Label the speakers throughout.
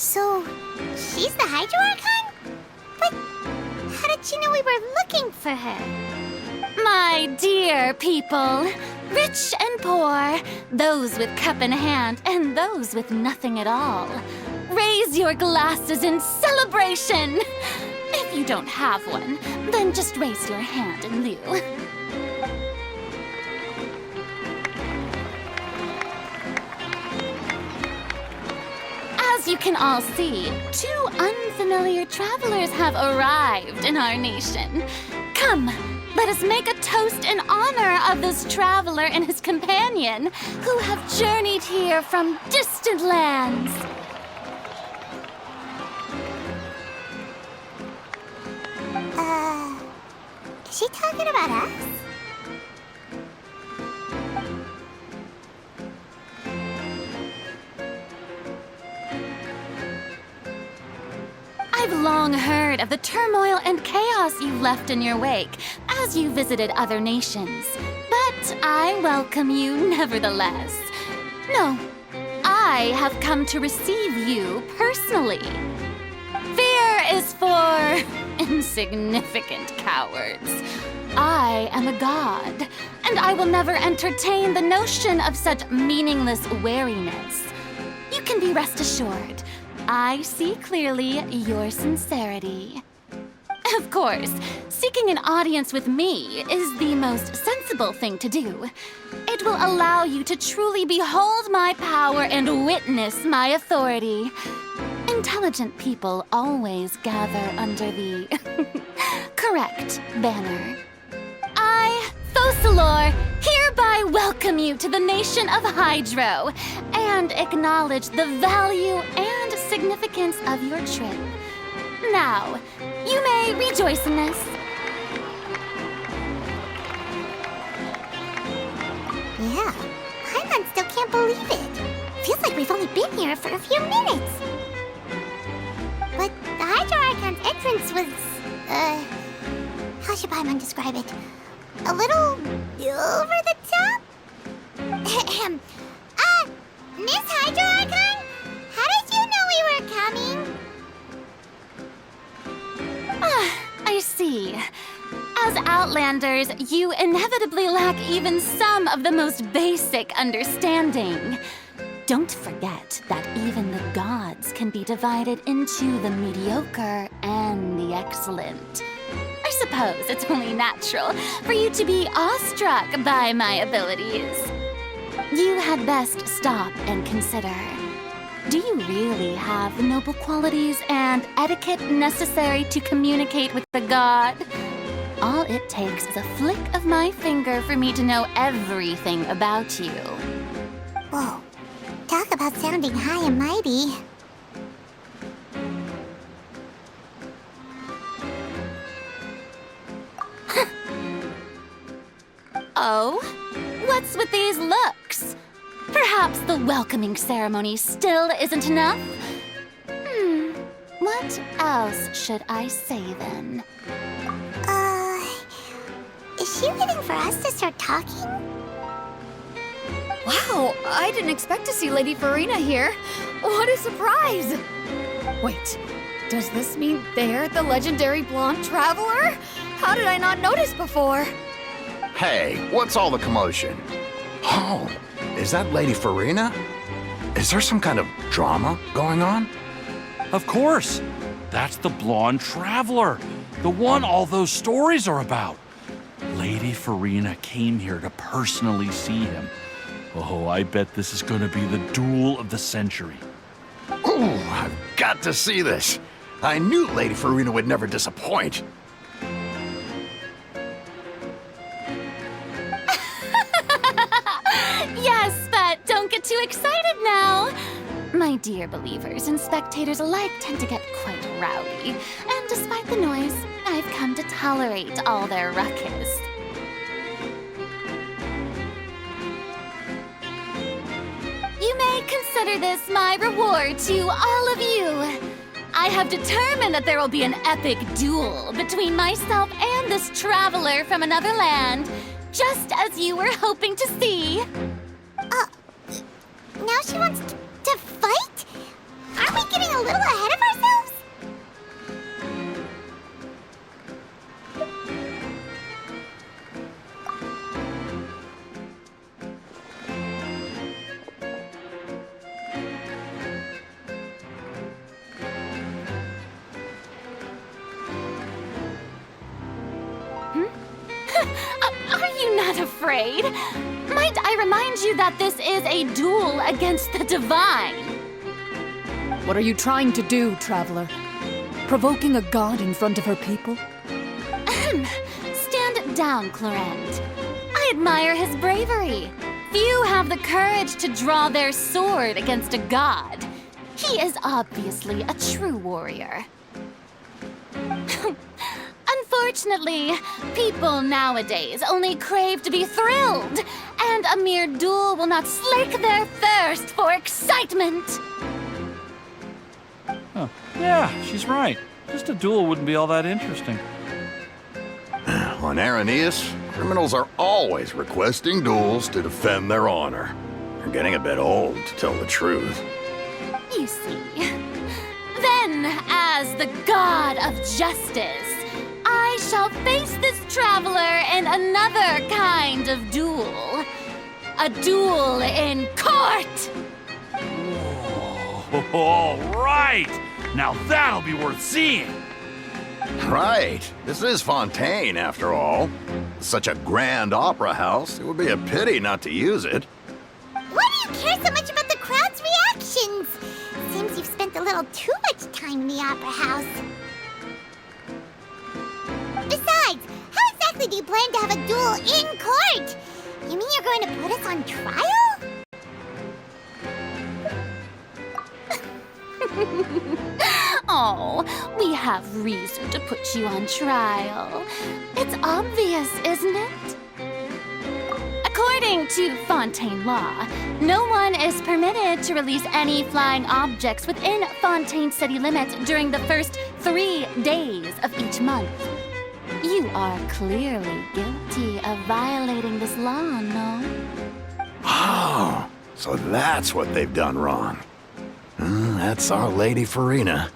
Speaker 1: So, she's the Hydro Archon? But how did she know we were looking for her?
Speaker 2: My dear people, rich and poor, those with cup in hand and those with nothing at all, raise your glasses in celebration! If you don't have one, then just raise your hand in lieu. As you can all see, two unfamiliar travelers have arrived in our nation. Come, let us make a toast in honor of this traveler and his companion who have journeyed here from distant lands.
Speaker 1: Is she talking about us?
Speaker 2: I've long heard of the turmoil and chaos you left in your wake as you visited other nations. But I welcome you nevertheless. No, I have come to receive you personally. Fear is for insignificant cowards. I am a god, and I will never entertain the notion of such meaningless wariness. You can be rest assured, I see clearly your sincerity. Of course, seeking an audience with me is the most sensible thing to do. It will allow you to truly behold my power and witness my authority. Intelligent people always gather under the correct banner. I, Fosalor, hereby welcome you to the nation of Hydro and acknowledge the value and significance of your trip. Now, you may rejoice in this.
Speaker 1: Yeah, Paimon still can't believe it. Feels like we've only been here for a few minutes. But the Hydro Archon's entrance was, how should Paimon describe it? A little over the top? Ahem. Miss Hydro Archon? How did you know we were coming?
Speaker 2: I see. As Outlanders, you inevitably lack even some of the most basic understanding. Don't forget that even the gods can be divided into the mediocre and the excellent. I suppose it's only natural for you to be awestruck by my abilities. You had best stop and consider. Do you really have the noble qualities and etiquette necessary to communicate with the god? All it takes is a flick of my finger for me to know everything about you.
Speaker 1: Whoa, talk about sounding high and mighty.
Speaker 2: Oh? What's with these looks? Perhaps the welcoming ceremony still isn't enough? What else should I say then?
Speaker 1: Is she waiting for us to start talking?
Speaker 3: Wow, I didn't expect to see Lady Farina here. What a surprise! Wait, does this mean they're the legendary blonde traveler? How did I not notice before?
Speaker 4: Hey, what's all the commotion? Oh, is that Lady Farina? Is there some kind of drama going on?
Speaker 5: Of course! That's the blonde traveler, the one all those stories are about. Lady Farina came here to personally see him. Oh, I bet this is gonna be the duel of the century.
Speaker 4: Ooh, I've got to see this. I knew Lady Farina would never disappoint.
Speaker 2: Yes, but don't get too excited now. My dear believers and spectators alike tend to get quite rowdy, and despite the noise, I've come to tolerate all their ruckus. You may consider this my reward to all of you. I have determined that there will be an epic duel between myself and this traveler from another land, just as you were hoping to see.
Speaker 1: Now she wants to fight? Aren't we getting a little ahead of ourselves?
Speaker 2: Are you not afraid? Might I remind you that this is a duel against the divine?
Speaker 3: What are you trying to do, traveler? Provoking a god in front of her people?
Speaker 2: Stand down, Clorent. I admire his bravery. Few have the courage to draw their sword against a god. He is obviously a true warrior. Unfortunately, people nowadays only crave to be thrilled, and a mere duel will not slake their thirst for excitement.
Speaker 5: Huh. Yeah, she's right. Just a duel wouldn't be all that interesting.
Speaker 4: On Araneus, criminals are always requesting duels to defend their honor. They're getting a bit old, to tell the truth.
Speaker 2: You see. Then, as the god of justice, I shall face this traveler in another kind of duel. A duel in court!
Speaker 5: Whoa, all right! Now that'll be worth seeing!
Speaker 4: Right. This is Fontaine, after all. Such a grand opera house, it would be a pity not to use it.
Speaker 1: Why do you care so much about the crowd's reactions? Seems you've spent a little too much time in the opera house. Besides, how exactly do you plan to have a duel in court? You mean you're going to put us on trial?
Speaker 2: Oh, we have reason to put you on trial. It's obvious, isn't it? According to Fontaine law, no one is permitted to release any flying objects within Fontaine city limits during the first 3 days of each month. You are clearly guilty of violating this law, no?
Speaker 4: Oh, so that's what they've done wrong. That's our Lady Farina.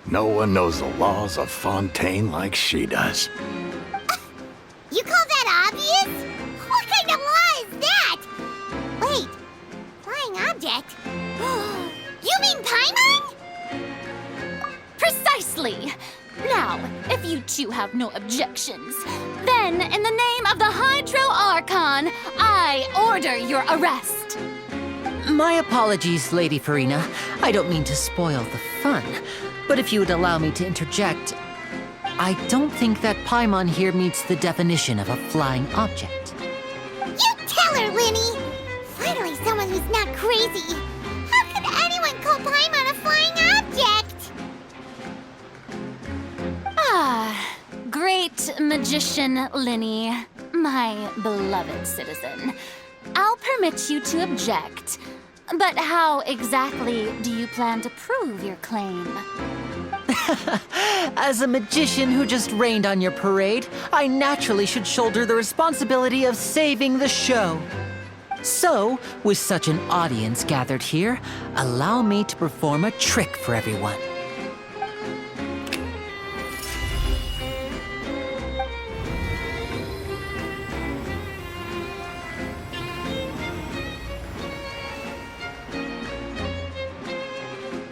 Speaker 4: No one knows the laws of Fontaine like she does.
Speaker 1: You call that obvious? What kind of law is that? Wait, flying object? You mean Paimon?
Speaker 2: Precisely! Now, if you two have no objections, then in the name of the Hydro Archon, I order your arrest.
Speaker 6: My apologies, Lady Farina. I don't mean to spoil the fun, but if you would allow me to interject, I don't think that Paimon here meets the definition of a flying object.
Speaker 1: You tell her, Linny! Finally someone who's not crazy. How could anyone call Paimon a flying object?
Speaker 2: Ah, great magician Linny, my beloved citizen. I'll permit you to object, but how exactly do you plan to prove your claim?
Speaker 6: As a magician who just rained on your parade, I naturally should shoulder the responsibility of saving the show. So, with such an audience gathered here, allow me to perform a trick for everyone.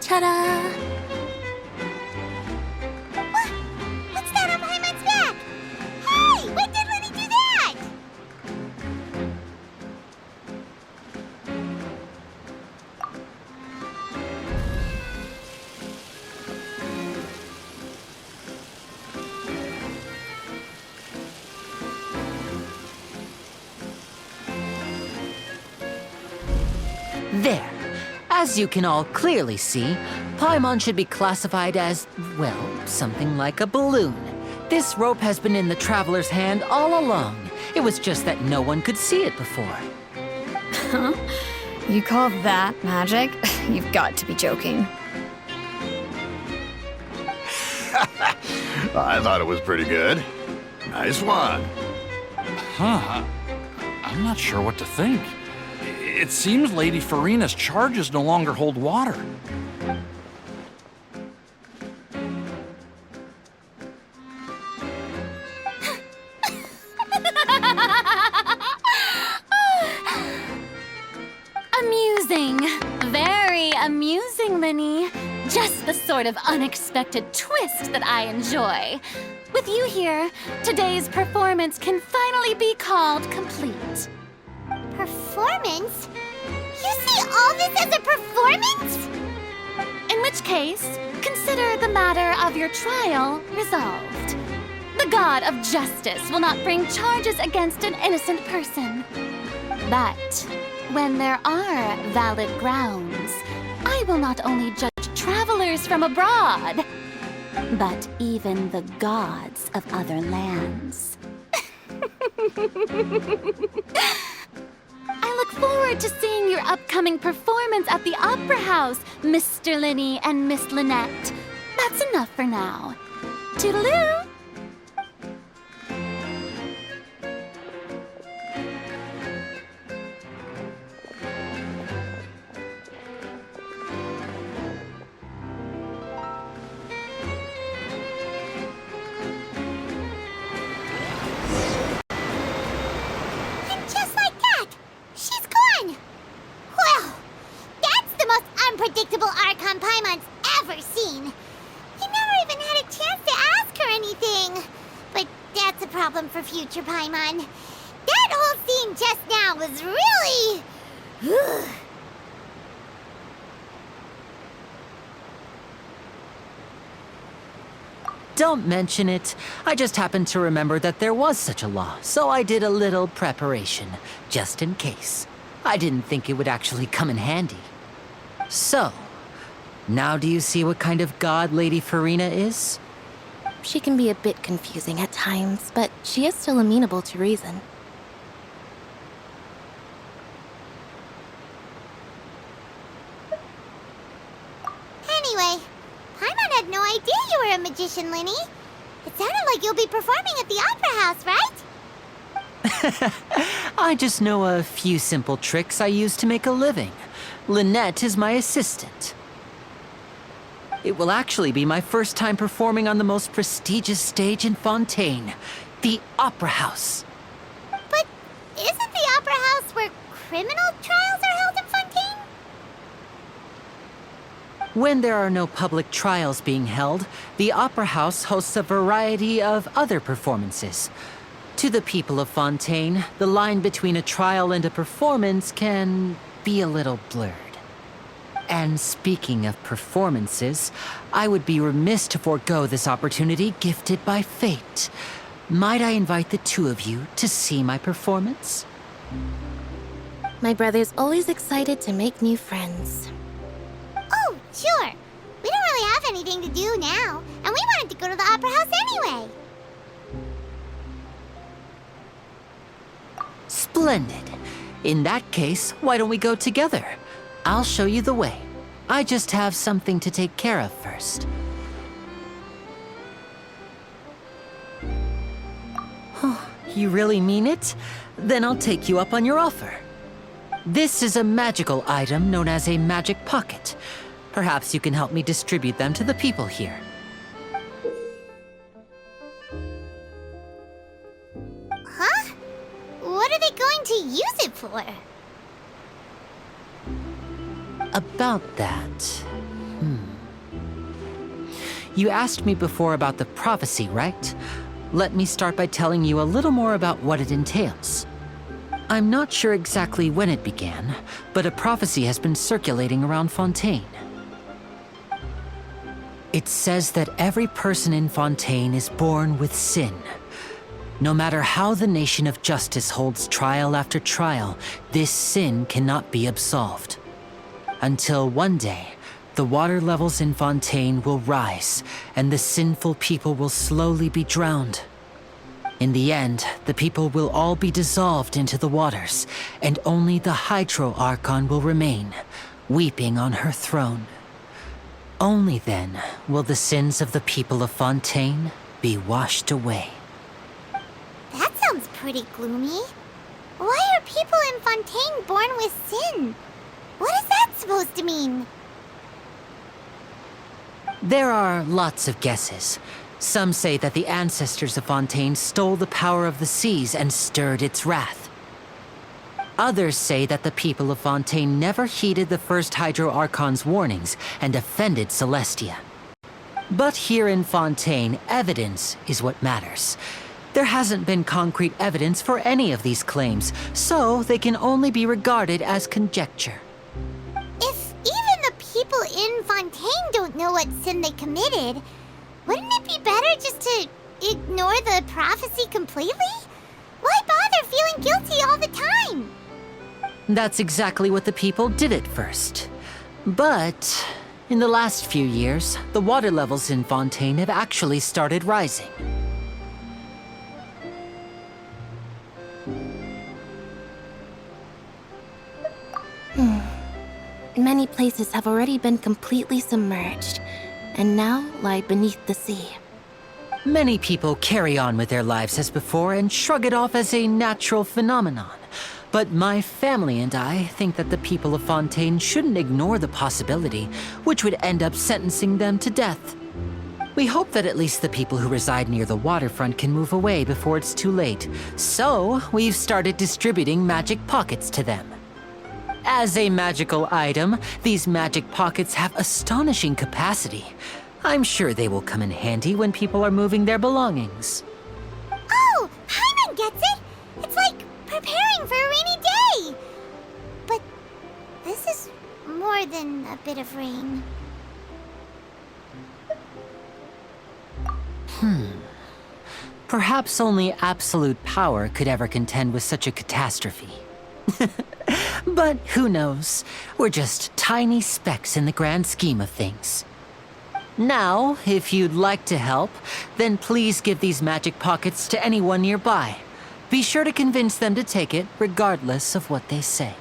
Speaker 2: Ta-da!
Speaker 1: What's that on Paimon's back? Hey, when did Linny do that?
Speaker 6: There. As you can all clearly see, Paimon should be classified as, well, something like a balloon. This rope has been in the traveler's hand all along. It was just that no one could see it before.
Speaker 3: Huh? You call that magic? You've got to be joking.
Speaker 4: I thought it was pretty good. Nice one.
Speaker 5: Huh. I'm not sure what to think. It seems Lady Farina's charges no longer hold water.
Speaker 2: Linny. Just the sort of unexpected twist that I enjoy. With you here, today's performance can finally be called complete.
Speaker 1: Performance? You see all this as a performance?
Speaker 2: In which case, consider the matter of your trial resolved. The god of justice will not bring charges against an innocent person. But when there are valid grounds, I will not only judge travelers from abroad, but even the gods of other lands. I look forward to seeing your upcoming performance at the Opera House, Mr. Linny and Miss Lynette. That's enough for now. Toodaloo!
Speaker 1: And just like that, she's gone. Well, that's the most unpredictable Archon Paimon's ever seen. He never even had a chance to ask her anything. But that's a problem for future Paimon. That whole scene just now was really...
Speaker 6: Don't mention it. I just happened to remember that there was such a law, so I did a little preparation, just in case. I didn't think it would actually come in handy. So, now do you see what kind of god Lady Farina is?
Speaker 7: She can be a bit confusing at times, but she is still amenable to reason.
Speaker 1: Anyway, Paimon had no idea you were a magician, Linny. It sounded like you'll be performing at the Opera House, right?
Speaker 6: I just know a few simple tricks I use to make a living. Lynette is my assistant. It will actually be my first time performing on the most prestigious stage in Fontaine, the Opera House.
Speaker 1: But isn't the Opera House where criminal trials are held in Fontaine?
Speaker 6: When there are no public trials being held, the Opera House hosts a variety of other performances. To the people of Fontaine, the line between a trial and a performance can be a little blurred. And speaking of performances, I would be remiss to forego this opportunity gifted by fate. Might I invite the two of you to see my performance?
Speaker 7: My brother's always excited to make new friends.
Speaker 1: Oh, sure. We don't really have anything to do now, and we wanted to go to the Opera House anyway.
Speaker 6: Splendid. In that case, why don't we go together? I'll show you the way. I just have something to take care of first. Oh, you really mean it? Then I'll take you up on your offer. This is a magical item known as a magic pocket. Perhaps you can help me distribute them to the people here.
Speaker 1: Huh? What are they going to use it for?
Speaker 6: About that... You asked me before about the prophecy, right? Let me start by telling you a little more about what it entails. I'm not sure exactly when it began, but a prophecy has been circulating around Fontaine. It says that every person in Fontaine is born with sin. No matter how the nation of justice holds trial after trial, this sin cannot be absolved. Until one day, the water levels in Fontaine will rise, and the sinful people will slowly be drowned. In the end, the people will all be dissolved into the waters, and only the Hydro Archon will remain, weeping on her throne. Only then will the sins of the people of Fontaine be washed away.
Speaker 1: That sounds pretty gloomy. Why are people in Fontaine born with sin? What is that supposed to mean?
Speaker 6: There are lots of guesses. Some say that the ancestors of Fontaine stole the power of the seas and stirred its wrath. Others say that the people of Fontaine never heeded the first Hydro Archon's warnings and offended Celestia. But here in Fontaine, evidence is what matters. There hasn't been concrete evidence for any of these claims, so they can only be regarded as conjecture.
Speaker 1: If even the people in Fontaine don't know what sin they committed, wouldn't it be better just to ignore the prophecy completely? Why bother feeling guilty all the time?
Speaker 6: That's exactly what the people did at first. But in the last few years, the water levels in Fontaine have actually started rising.
Speaker 7: Many places have already been completely submerged, and now lie beneath the sea.
Speaker 6: Many people carry on with their lives as before and shrug it off as a natural phenomenon. But my family and I think that the people of Fontaine shouldn't ignore the possibility, which would end up sentencing them to death. We hope that at least the people who reside near the waterfront can move away before it's too late. So, we've started distributing magic pockets to them. As a magical item, these magic pockets have astonishing capacity. I'm sure they will come in handy when people are moving their belongings.
Speaker 1: Oh, Paimon gets it! It's like preparing for a rainy day! But this is more than a bit of rain.
Speaker 6: Perhaps only absolute power could ever contend with such a catastrophe. But who knows? We're just tiny specks in the grand scheme of things. Now, if you'd like to help, then please give these magic pockets to anyone nearby. Be sure to convince them to take it, regardless of what they say.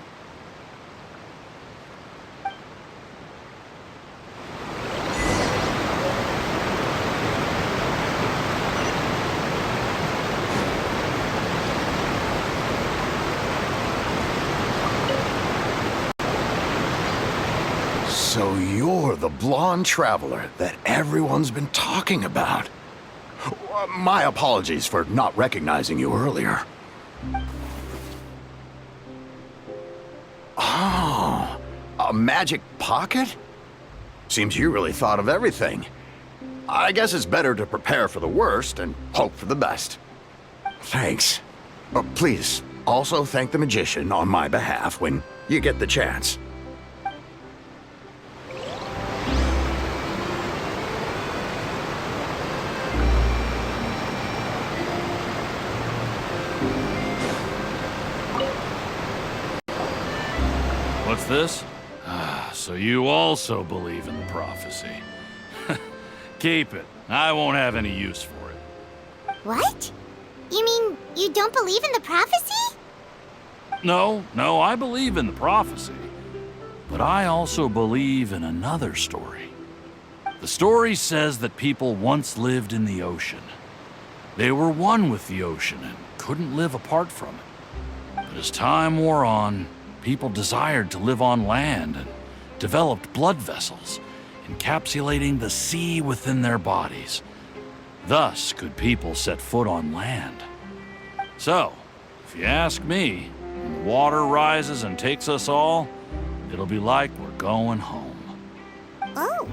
Speaker 4: So you're the blonde traveler that everyone's been talking about. My apologies for not recognizing you earlier. Oh, a magic pocket? Seems you really thought of everything. I guess it's better to prepare for the worst and hope for the best. Thanks. Please, also thank the magician on my behalf when you get the chance.
Speaker 5: What's this? So you also believe in the prophecy. Keep it. I won't have any use for it.
Speaker 1: What? You mean you don't believe in the prophecy?
Speaker 5: No, I believe in the prophecy. But I also believe in another story. The story says that people once lived in the ocean. They were one with the ocean and couldn't live apart from it. But as time wore on, people desired to live on land and developed blood vessels, encapsulating the sea within their bodies. Thus could people set foot on land. So, if you ask me, when the water rises and takes us all, it'll be like we're going home.
Speaker 1: Oh,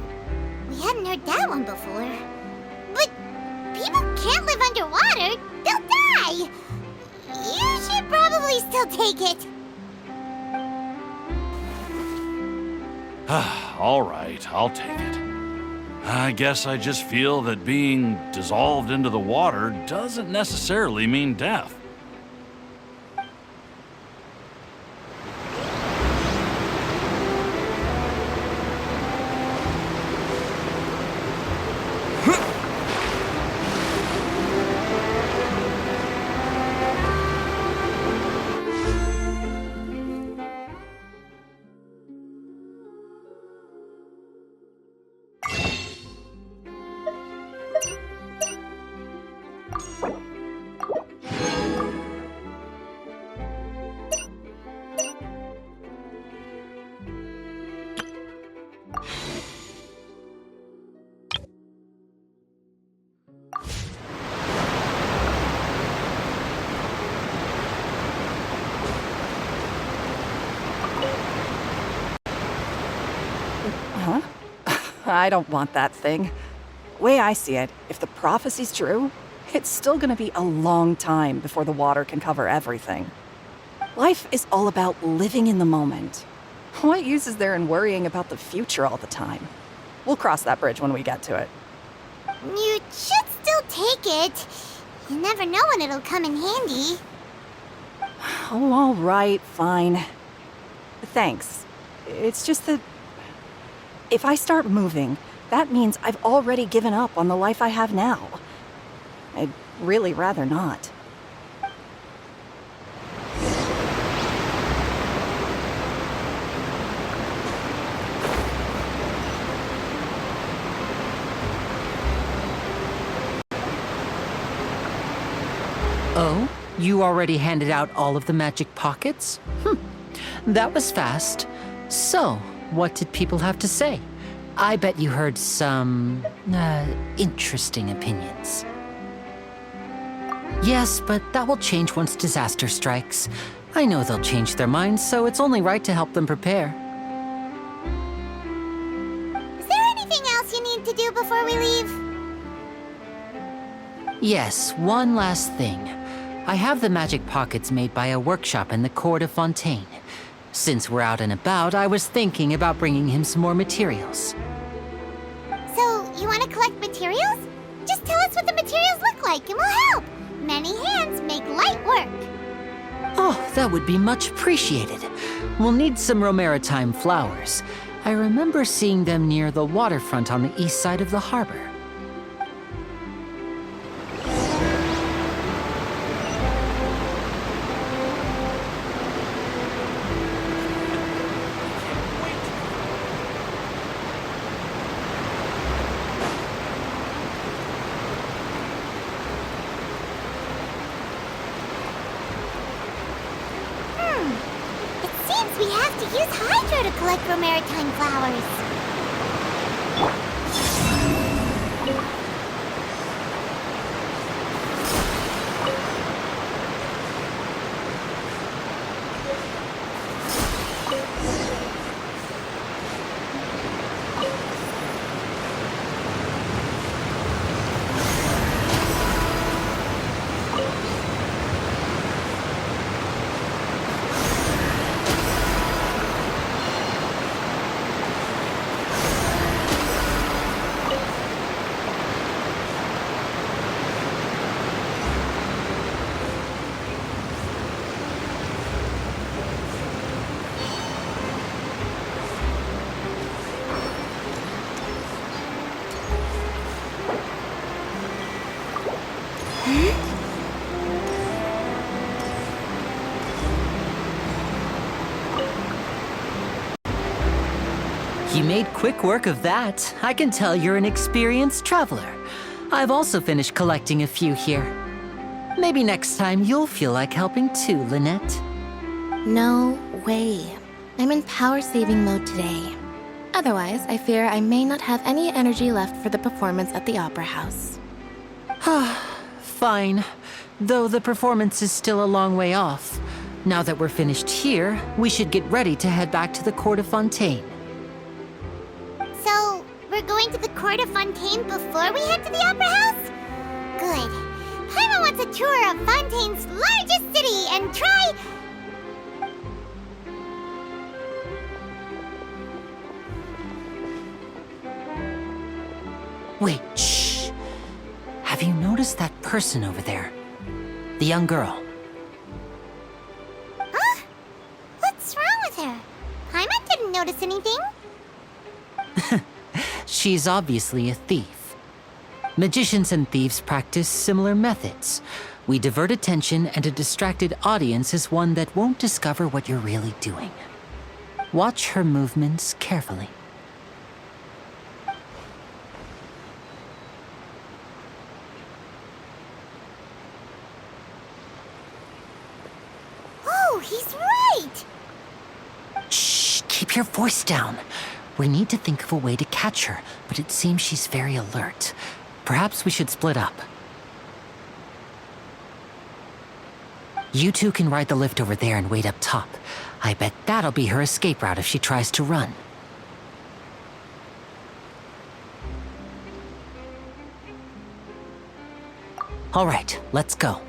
Speaker 1: we hadn't heard that one before. But people can't live underwater. They'll die. You should probably still take it.
Speaker 5: All right, I'll take it. I guess I just feel that being dissolved into the water doesn't necessarily mean death.
Speaker 8: I don't want that thing. Way I see it, if the prophecy's true, it's still gonna be a long time before the water can cover everything. Life is all about living in the moment. What use is there in worrying about the future all the time? We'll cross that bridge when we get to it.
Speaker 1: You should still take it. You never know when it'll come in handy.
Speaker 8: Oh, all right, fine. Thanks. It's just that if I start moving, that means I've already given up on the life I have now. I'd really rather not.
Speaker 6: Oh? You already handed out all of the magic pockets? That was fast. So, what did people have to say? I bet you heard some, interesting opinions. Yes, but that will change once disaster strikes. I know they'll change their minds, so it's only right to help them prepare.
Speaker 1: Is there anything else you need to do before we leave?
Speaker 6: Yes, one last thing. I have the magic pockets made by a workshop in the court of Fontaine. Since we're out and about, I was thinking about bringing him some more materials.
Speaker 1: So, you want to collect materials? Just tell us what the materials look like and we'll help. Many hands make light work.
Speaker 6: Oh, that would be much appreciated. We'll need some Romaritime flowers. I remember seeing them near the waterfront on the east side of the harbor.
Speaker 1: We have to use Hydro to collect Romaritime flowers. You made quick work of that. I can tell you're an experienced traveler. I've also finished collecting a few here. Maybe next time you'll feel like helping too, Lynette.
Speaker 7: No way. I'm in power-saving mode today. Otherwise, I fear I may not have any energy left for the performance at the Opera House.
Speaker 6: Fine. Though the performance is still a long way off. Now that we're finished here, we should get ready to head back to the Court of Fontaine.
Speaker 1: So, we're going to the Court of Fontaine before we head to the Opera House? Good. Paimon wants a tour of Fontaine's largest city and try...
Speaker 6: Wait, shh. Have you noticed that person over there? The young girl.
Speaker 1: Huh? What's wrong with her? Paimon didn't notice anything.
Speaker 6: She's obviously a thief. Magicians and thieves practice similar methods. We divert attention, and a distracted audience is one that won't discover what you're really doing. Watch her movements carefully.
Speaker 1: Oh, he's right!
Speaker 6: Shh, keep your voice down. We need to think of a way to catch her, but it seems she's very alert. Perhaps we should split up. You two can ride the lift over there and wait up top. I bet that'll be her escape route if she tries to run. All right, let's go.